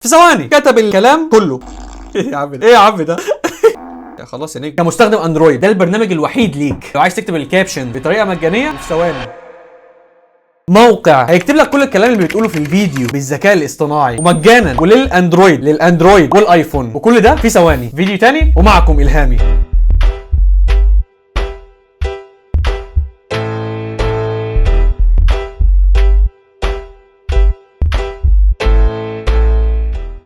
في ثواني كتب الكلام كله. ايه يا عم ده؟ ايه يا عم ده؟ خلاص يا نجم، كمستخدم اندرويد ده البرنامج الوحيد ليك لو عايز تكتب الكابشن بطريقه مجانيه في ثواني. موقع هيكتب لك كل الكلام اللي بتقوله في الفيديو بالذكاء الاصطناعي ومجانا، للاندرويد والايفون، وكل ده في ثواني. فيديو تاني ومعكم الهامي.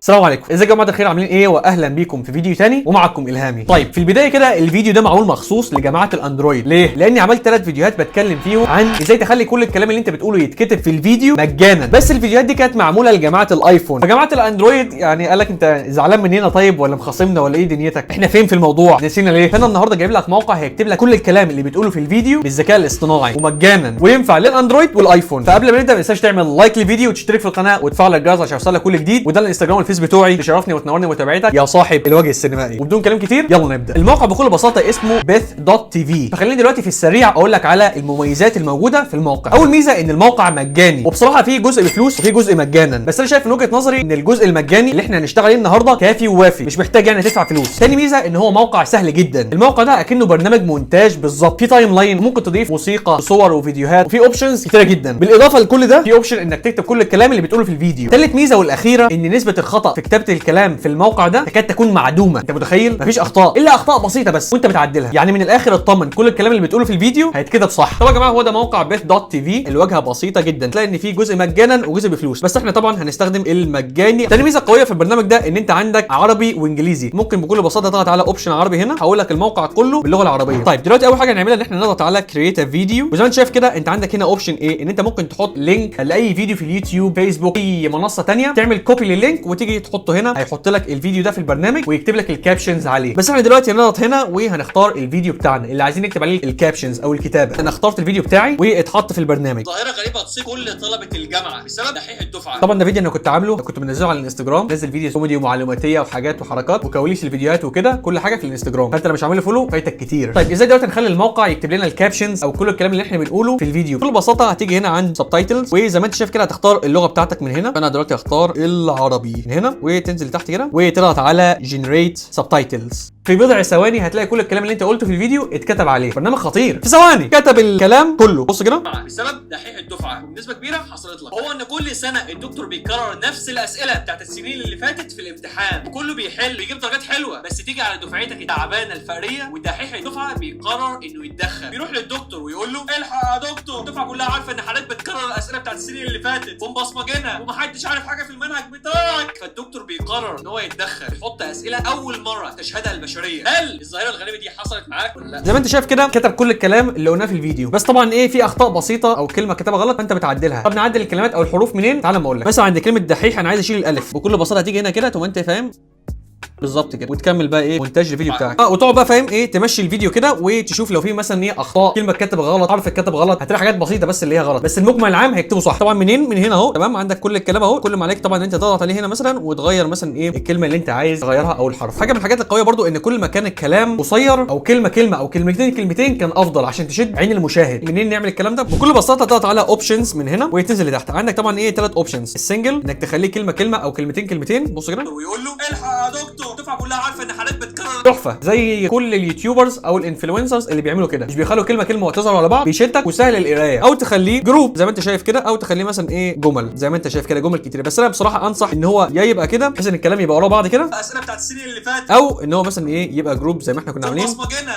السلام عليكم، ازيكم يا جماعه الخير، عاملين ايه؟ واهلا بيكم في فيديو تاني ومعكم الهامي. طيب في البدايه كده الفيديو ده معمول مخصوص لجماعه الاندرويد. ليه؟ لاني عملت 3 فيديوهات بتكلم فيهم عن ازاي تخلي كل الكلام اللي انت بتقوله يتكتب في الفيديو مجانا، بس الفيديوهات دي كانت معموله لجماعه الايفون. فجماعه الاندرويد يعني قال لك انت زعلان مننا طيب ولا مخاصمنا ولا ايه دنيتك؟ احنا فين في الموضوع؟ نسينا ليه؟ فانا النهارده جايب لك موقع هيكتب لك كل الكلام اللي بتقوله في الفيديو بالذكاء الاصطناعي ومجانا، وينفع للاندرويد والايفون. فقبل ما نبدا ما تنساش تعمل لايك للفيديو وتشترك في القناه وتفعل الجرس عشان يوصلك كل جديد، وده الانستجرام والفيس بتوعي، تشرفني وتنورني وتابعتك يا صاحب الوجه السينمائي. وبدون كلام كتير يلا نبدا. الموقع بكل بساطه اسمه beth.tv. فخليني دلوقتي في السريع اقول لك على المميزات الموجوده في الموقع. اول ميزه ان الموقع مجاني، وبصراحه في جزء بفلوس وفي جزء مجانا، بس انا شايف من وجهه نظري ان الجزء المجاني اللي احنا هنشتغل عليه النهارده كافي ووافي، مش محتاج يعني تدفع فلوس. تاني ميزه ان هو موقع سهل جدا. الموقع ده اكنه برنامج مونتاج بالظبط، في تايم لاين ممكن تضيف موسيقى وصور وفيديوهات، وفي اوبشنز كتيره جدا. بالاضافه لكل ده في اوبشن انك تكتب كل الكلام اللي بتقوله في الفيديو. ثالث ميزه والاخيره ان نسبه الخطا في كتابه الكلام في الموقع ده تكاد تكون معدومه. انت متخيل؟ مفيش اخطاء الا اخطاء بسيطه بس وانت بتعدلها. يعني من الاخر اطمن، كل الكلام اللي بتقوله في الفيديو هيتكتب صح. طبعا يا جماعه هو ده موقع beth.tv. الواجهه بسيطه جدا، تلاقي ان في جزء مجانا وجزء بفلوس، بس احنا طبعا هنستخدم المجاني. تاني ميزه قويه في البرنامج ده ان انت عندك عربي وانجليزي. ممكن بكل بساطه تضغط على اوبشن عربي هنا هقول لك الموقع كله باللغه العربيه. طيب دلوقتي اول حاجه هنعملها ان احنا نضغط على كرييت فيديو، وزي ما انت شايف كده انت عندك هنا اوبشن ايه، ان انت ممكن تحط لينك لاي فيديو في اليوتيوب، فيسبوك، اي منصه ثانيه، تعمل كوبي لللينك وتيجي تحطه هنا، هيحط لك الفيديو ده في البرنامج ويكتب لك الكابشنز عليه. بس احنا دلوقتي هنضغط هنا وهنختار الفيديو بتاعنا اللي عايزين نكتب عليه الكابشنز او الكتابه. انا اخترت الفيديو بتاعي واتحط في البرنامج. ظاهره غريبه تصيب كل طلبه الجامعه بسبب دحيح الدفعه. طبعا ده فيديو انا كنت عامله، كنت منزله على الانستجرام، نزل فيديو كوميدي ومعلوماتيه وحاجات وحركات وكواليس الفيديوهات وكده، كل حاجه في الانستجرام. فانت لو مش عامل فولو فايتك كتير. طيب ازاي دلوقتي نخلي الموقع يكتب لنا الكابشنز او كل الكلام اللي احنا بنقوله في الفيديو؟ بكل بساطه هتيجي هنا عند سبتايتلز، وزي ما انت شايف كده هتختار اللغه بتاعتك من هنا. فانا دلوقتي هختار العربي من هنا، وتنزل تحت كده وتضغط على جنريت سبتايتلز. في بضع ثواني هتلاقي كل الكلام اللي انت قلته في الفيديو اتكتب عليه. برنامج خطير، في ثواني كتب الكلام كله. بص كده بسبب دحيح الدفعه وبنسبه كبيره حصلت لك. هو ان كل سنه الدكتور بيكرر نفس الاسئله بتاعت السنين اللي فاتت في الامتحان، وكله بيحل بيجيب درجات حلوه، بس تيجي على دفعتك التعبانه الفقريه ودحيح الدفعه بيقرر انه يتدخل، بيروح للدكتور ويقول له الحق يا دكتور، الدفعه كلها عارفه ان حضرتك بتكرر الاسئله بتاعت السنين اللي فاتت ومبصمجينها ومحدش عارف حاجه في المنهج بتاعك. فالدكتور بيقرر ان هو يتدخل، يحط اسئله اول مره تشهدها البشريه. هل الظاهره الغريبه دي حصلت معاك ولا لا؟ زي ما انت شايف كده كتب كل الكلام اللي قلناه في الفيديو، بس طبعا ايه، في اخطاء بسيطه او كلمه كتبها غلط فانت بتعدلها. طب نعدل الكلمات او الحروف منين؟ تعال ما اقول لك. مثلا عند كلمه دحيح انا عايز اشيل الالف، بكل بساطه هتيجي هنا كده تقوم انت فاهم بالظبط كده، وتكمل بقى ايه مونتاج الفيديو بتاعك. وتقعد بقى فاهم ايه، تمشي الفيديو كده وتشوف لو في مثلا ايه اخطاء، كلمه اتكتب غلط، حرف اتكتب غلط، هتلاقي حاجات بسيطه بس اللي هي غلط، بس المجمل العام هيكتبه صح. طبعا منين؟ من هنا اهو، تمام، عندك كل الكلام اهو. كل ما عليك طبعا انت تضغط عليه هنا مثلا وتغير مثلا ايه الكلمه اللي انت عايز تغيرها او الحرف. حاجه من الحاجات القويه برضو ان كل ما كان الكلام قصير او كلمه او كلمتين كان افضل عشان تشد عين المشاهد. منين نعمل الكلام ده؟ بكل بساطه تضغط على اوبشنز من هنا وتنزل لتحت. عندك طبعا ايه 3 اوبشنز. السنجل انك تخليه كلمه او كلمتين. بص كده ويقول له الحق يا دكتور، الدفعه كلها عارفه ان حضرتك بتكرر. تحفه، زي كل اليوتيوبرز او الانفلونسرز اللي بيعملوا كده، مش بيخلوا كلمه وتظهر على بعض، بيشدك وسهل القرايه. او تخليه جروب زي ما انت شايف كده، او تخليه مثلا ايه جمل زي ما انت شايف كده، جمل كتير. بس انا بصراحه انصح ان هو يا يبقى كده بحيث ان الكلام يبقى ورا بعض كده، الاسئله بتاعت السنين اللي فاتت، او ان هو مثلا ايه يبقى جروب زي ما احنا كنا عاملين.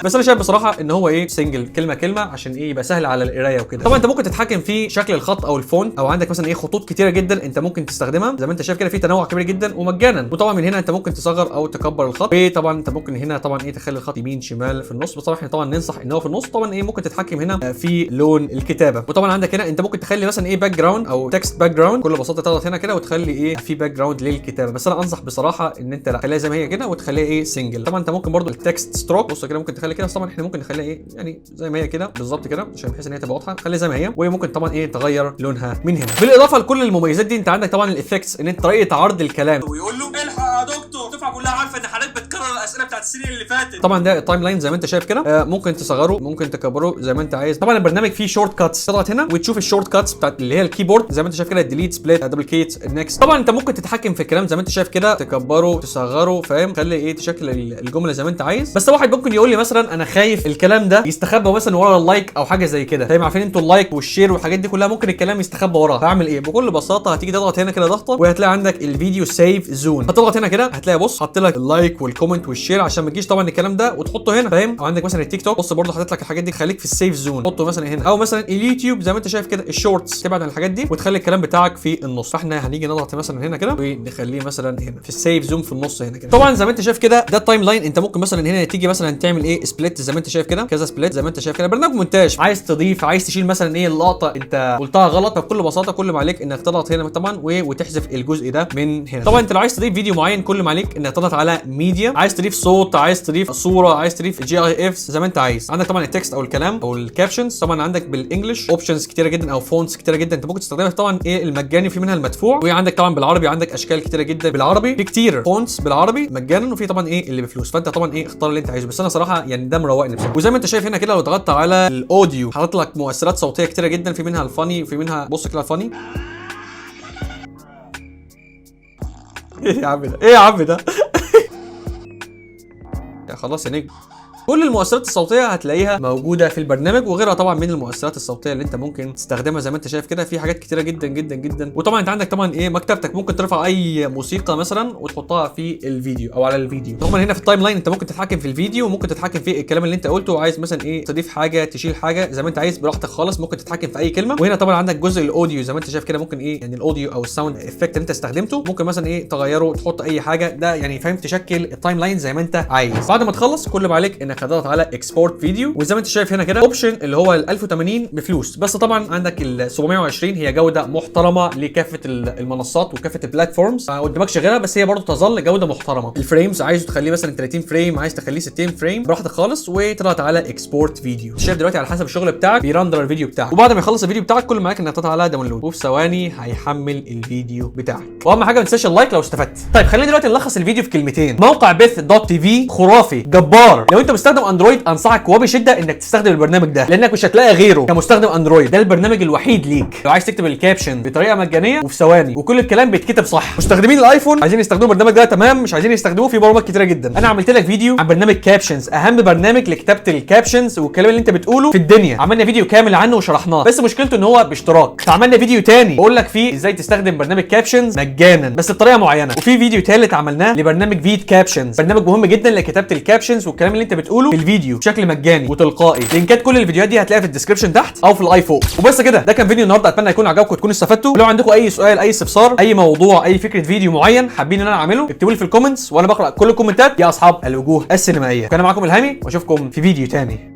بس انا شايف بصراحه ان هو ايه سنجل كلمه عشان ايه يبقى سهل على القرايه وكده. طبعا انت ممكن تتحكم في شكل الخط او الفونت، او عندك مثلا ايه خطوط كتيره جدا انت ممكن تستخدمها. زي ما انت شايف كده في تنوع كبير جدا ومجانا. وطبعا من هنا انت ممكن تصغر او تكبر الخط، وطبعا انت ممكن هنا طبعا ايه تخلي الخط يمين شمال في النص. بصراحه احنا طبعا ننصح ان هو في النص. طبعا ايه ممكن تتحكم هنا في لون الكتابه. وطبعا عندك هنا انت ممكن تخلي مثلا ايه باك جراوند او تكست باك جراوند. بكل بساطه تضغط هنا كده وتخلي ايه في باك جراوند للكتابه. بس انا انصح بصراحه ان انت لا، خليها زي ما هي كده وتخليها ايه سنجل. طبعا انت ممكن برضو التكست ستروك، بص كده ممكن تخلي كده. طبعا احنا ممكن نخليها ايه يعني زي ما هي كده بالظبط كده عشان بحيث ان هي تبقى واضحه. خليها زي ما هي، وممكن طبعا ايه تغير لونها من هنا. بالاضافه لكل المميزات دي انت عندك طبعا الايفكتس، ان انت طريقه عرض الكلام. ويقول له الحق يا دكتور، الدفعه كلها عارفه ان حضرتك بتكرر بيكرر الاسئله بتاعت السنين اللي فاتت. طبعا ده التايم لاين زي ما انت شايف كده، ممكن تصغره ممكن تكبره زي ما انت عايز. طبعا البرنامج فيه شورت كاتس، تضغط هنا وتشوف الشورت كاتس بتاعت اللي هي الكيبورد زي ما انت شايف كده، ديليت سبليت دبليكيت النكست. طبعا انت ممكن تتحكم في الكلام زي ما انت شايف كده، تكبره تصغره، فاهم، خلي ايه تشكل الجمله زي ما انت عايز. بس واحد ممكن يقول لي مثلا انا خايف الكلام ده يستخبى مثلا ورا اللايك او حاجه زي كده، فاهم، عارفين انتوا اللايك والشير والحاجات دي كلها ممكن الكلام يستخبى وراها. فاعمل ايه؟ بكل بساطه هتيجي تضغط هنا كده ضغطه وهتلاقي عندك الفيديو سيف زون، هتضغط هنا كده هتلاقي بص حاطط لك اللايك والكومنت والشير عشان ما تجيش طبعا الكلام ده وتحطه هنا، فاهم. او عندك مثلا التيك توك بص برضه حاطط لك الحاجات دي، خليك في السيف زون حطه مثلا هنا. او مثلا اليوتيوب زي ما انت شايف كده الشورتس تبعد عن الحاجات دي وتخلي الكلام بتاعك في النص. فاحنا هنيجي نضغط مثلا هنا كده ونخليه مثلا هنا في السيف زون في النص هنا كده. طبعا زي ما انت شايف كده ده التايم لاين. انت ممكن مثلا هنا تيجي مثلا تعمل ايه سبليت زي ما انت شايف كده، كذا سبليت زي ما انت شايف كده. برنامج مونتاج، عايز تضيف عايز تشيل مثلا ايه اللقطه انت قلتها غلط، بكل بساطه كل ما عليك انك تضغط هنا طبعا وتحذف الجزء ده من هنا. طبعا انت لو عايز تضيف فيديو معين كل ما عليك انك تضغط على ميديا، عايز تضيف صوت عايز تضيف صوره عايز تضيف جي اي اف زي ما انت عايز. عندك طبعا التكست او الكلام او الكابشنز، طبعا عندك بالانجلش اوبشنز كتيره جدا او فونتس كتيره جدا انت ممكن تستخدمها. طبعا ايه المجاني وفي منها المدفوع، وعندك طبعا بالعربي عندك اشكال كتيره جدا بالعربي، في كتير فونتس بالعربي مجانا، وفي طبعا ايه اللي بفلوس. فانت طبعا ايه اختار اللي انت عايزه، بس انا صراحه يعني ده مروقني بصراحه. وزي ما انت شايف هنا كده لو ضغطت على الاوديو حاطط لك مؤثرات صوتيه كتيره جدا، في منها الفاني وفي منها بص كده الفاني. ايه يا عم ده ايه يا عم ده يا خلاص يا نجم. كل المؤثرات الصوتيه هتلاقيها موجوده في البرنامج، وغيرها طبعا من المؤثرات الصوتيه اللي انت ممكن تستخدمها زي ما انت شايف كده. في حاجات كتيره جدا جدا جدا. وطبعا انت عندك طبعا ايه مكتبتك، ممكن ترفع اي موسيقى مثلا وتحطها في الفيديو او على الفيديو. طبعا هنا في التايم لاين انت ممكن تتحكم في الفيديو وممكن تتحكم في الكلام اللي انت قلته، وعايز مثلا ايه تضيف حاجه تشيل حاجه زي ما انت عايز براحتك خالص، ممكن تتحكم في اي كلمه. وهنا طبعا عندك جزء الاوديو زي ما انت شايف كده، ممكن ايه يعني الاوديو او الساوند افكت اللي انت استخدمته ممكن مثلا ايه تغيره تحط اي حاجه، ده يعني فاهم تشكل التايم لاين زي ما انت عايز. بعد ما تخلص كل ما عليك انك تضغط على اكسبورت فيديو، وزي ما انت شايف هنا كده اوبشن اللي هو ال 1080 بفلوس، بس طبعا عندك ال 720 هي جوده محترمه لكافه المنصات وكافه البلاتفورمز، قدامكش غيرها، بس هي برضه تظل جوده محترمه. الفريمز عايز تخليه مثلا 30 فريم، عايز تخليه 60 فريم براحتك خالص، وتضغط على اكسبورت فيديو. شايف دلوقتي على حسب الشغل بتاعك بيرندر الفيديو بتاعك، وبعد ما يخلص الفيديو بتاعك كل ما عليك انك تضغط على داونلود، وفي ثواني هيحمل الفيديو بتاعك. واهم حاجه ما تنساش اللايك لو استفدت. طيب خلينا دلوقتي نلخص الفيديو في كلمتين. موقع بث دوت تي في خرافي جبار، لو انت مستخدم اندرويد انصحك وبشده انك تستخدم البرنامج ده، لانك مش هتلاقي غيره كمستخدم اندرويد. ده البرنامج الوحيد ليك لو عايز تكتب الكابشن بطريقه مجانيه وفي ثواني وكل الكلام بيتكتب صح. مستخدمين الايفون عايزين يستخدموا البرنامج ده تمام، مش عايزين يستخدموه في برامج كتيره جدا. انا عملت لك فيديو عن برنامج كابشنز، اهم برنامج لكتابه الكابشنز والكلام اللي انت بتقوله في الدنيا، عملنا فيديو كامل عنه وشرحناه، بس مشكلته ان هو باشتراك. فعملنا فيديو تاني بقول لك فيه ازاي تستخدم برنامج كابشنز مجانا بس بطريقه معينه، وفي فيديو ثالث عملناه لبرنامج فيد كابشنز، برنامج مهم جدا لكتابه الكابشنز والكلام اللي انت بتقوله في الفيديو بشكل مجاني وتلقائي. لينكات كل الفيديوهات دي هتلاقيها في الديسكربشن تحت او في الاي فوق. وبس كده، ده كان فيديو النهارده، اتمنى يكون عجبكم وتكونوا استفدتوا. ولو عندكم اي سؤال اي استفسار اي موضوع اي فكره فيديو معين حابين ان انا اعمله اكتبوا لي في الكومنتس وانا بقرا كل الكومنتات يا اصحاب الوجوه السينمائيه. كان معاكم الهامي واشوفكم في فيديو تاني.